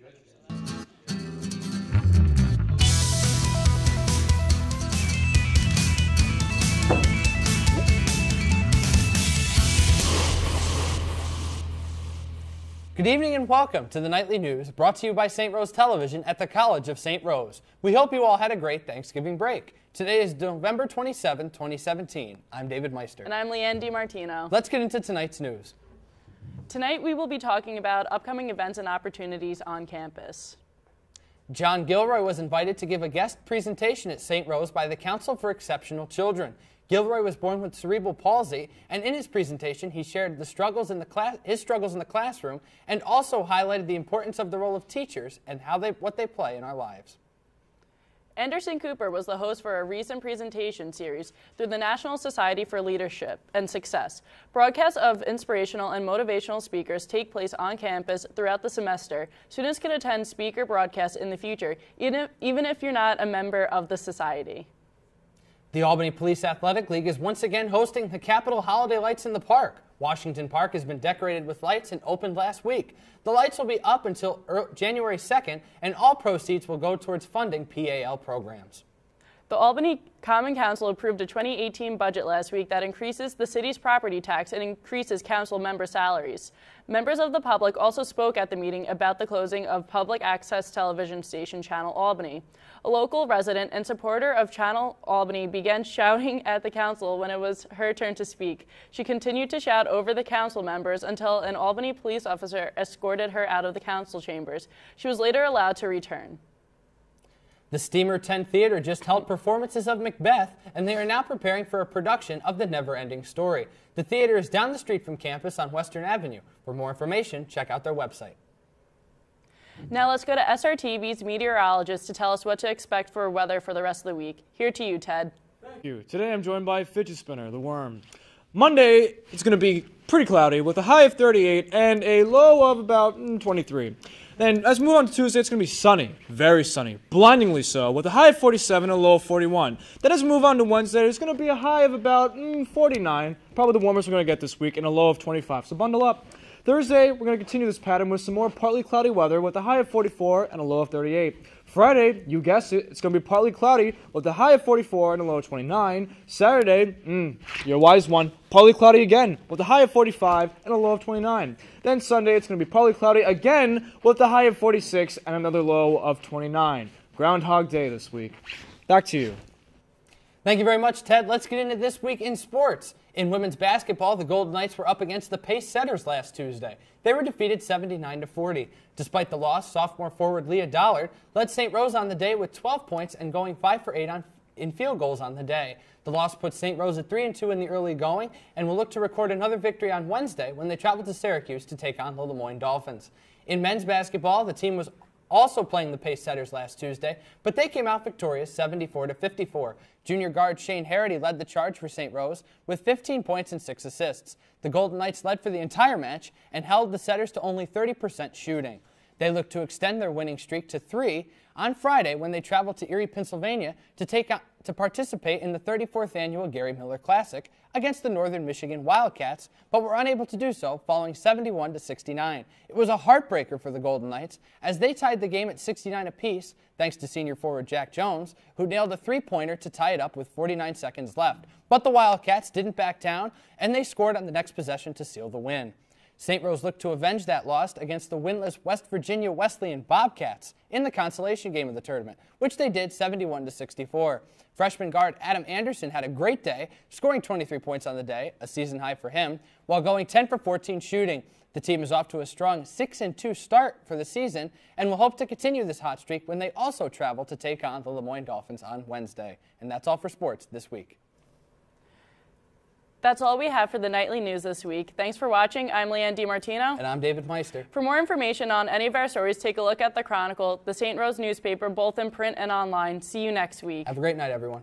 Good evening and welcome to the Nightly News, brought to you by St. Rose Television at the College of St. Rose. We hope you all had a great Thanksgiving break. Today is November 27, 2017. I'm David Meister. And I'm Leanne DeMartino. Let's get into tonight's news. Tonight we will be talking about upcoming events and opportunities on campus. John Gilroy was invited to give a guest presentation at St. Rose by the Council for Exceptional Children. Gilroy was born with cerebral palsy, and in his presentation, he shared his struggles in the classroom and also highlighted the importance of the role of teachers and what they play in our lives. Anderson Cooper was the host for a recent presentation series through the National Society for Leadership and Success. Broadcasts of inspirational and motivational speakers take place on campus throughout the semester. Students can attend speaker broadcasts in the future, even if you're not a member of the society. The Albany Police Athletic League is once again hosting the Capitol Holiday Lights in the park. Washington Park has been decorated with lights and opened last week. The lights will be up until January 2nd, and all proceeds will go towards funding PAL programs. The Albany Common Council approved a 2018 budget last week that increases the city's property tax and increases council member salaries. Members of the public also spoke at the meeting about the closing of public access television station Channel Albany. A local resident and supporter of Channel Albany began shouting at the council when it was her turn to speak. She continued to shout over the council members until an Albany police officer escorted her out of the council chambers. She was later allowed to return. The Steamer 10 Theater just held performances of Macbeth, and they are now preparing for a production of The Never-Ending Story. The theater is down the street from campus on Western Avenue. For more information, check out their website. Now let's go to SRTV's meteorologist to tell us what to expect for weather for the rest of the week. Here to you, Ted. Thank you. Today I'm joined by Fidget Spinner, the worm. Monday, it's going to be pretty cloudy with a high of 38 and a low of about 23. Then, as we move on to Tuesday, it's going to be sunny, very sunny, blindingly so, with a high of 47 and a low of 41. Then as we move on to Wednesday, there's going to be a high of about 49, probably the warmest we're going to get this week, and a low of 25, so bundle up. Thursday, we're going to continue this pattern with some more partly cloudy weather with a high of 44 and a low of 38. Friday, you guessed it, it's going to be partly cloudy with a high of 44 and a low of 29. Saturday, you're a wise one, partly cloudy again with a high of 45 and a low of 29. Then Sunday, it's going to be partly cloudy again with a high of 46 and another low of 29. Groundhog Day this week. Back to you. Thank you very much, Ted. Let's get into this week in sports. In women's basketball, the Golden Knights were up against the Pace Setters last Tuesday. They were defeated 79-40. Despite the loss, sophomore forward Leah Dollard led St. Rose on the day with 12 points and going 5 for 8 in field goals on the day. The loss puts St. Rose at 3-2 in the early going and will look to record another victory on Wednesday when they travel to Syracuse to take on the Lemoyne Dolphins. In men's basketball, the team was also playing the Pace Setters last Tuesday, but they came out victorious 74-54. Junior guard Shane Harity led the charge for St. Rose with 15 points and 6 assists. The Golden Knights led for the entire match and held the Setters to only 30% shooting. They look to extend their winning streak to 3 on Friday when they travel to Erie, Pennsylvania to participate in the 34th annual Gary Miller Classic against the Northern Michigan Wildcats, but were unable to do so, falling 71-69. It was a heartbreaker for the Golden Knights as they tied the game at 69 apiece, thanks to senior forward Jack Jones, who nailed a three-pointer to tie it up with 49 seconds left. But the Wildcats didn't back down, and they scored on the next possession to seal the win. St. Rose looked to avenge that loss against the winless West Virginia Wesleyan Bobcats in the consolation game of the tournament, which they did 71-64. Freshman guard Adam Anderson had a great day, scoring 23 points on the day, a season high for him, while going 10 for 14 shooting. The team is off to a strong 6-2 start for the season and will hope to continue this hot streak when they also travel to take on the Lemoyne Dolphins on Wednesday. And that's all for sports this week. That's all we have for the Nightly News this week. Thanks for watching. I'm Leanne DeMartino. And I'm David Meister. For more information on any of our stories, take a look at the Chronicle, the St. Rose newspaper, both in print and online. See you next week. Have a great night, everyone.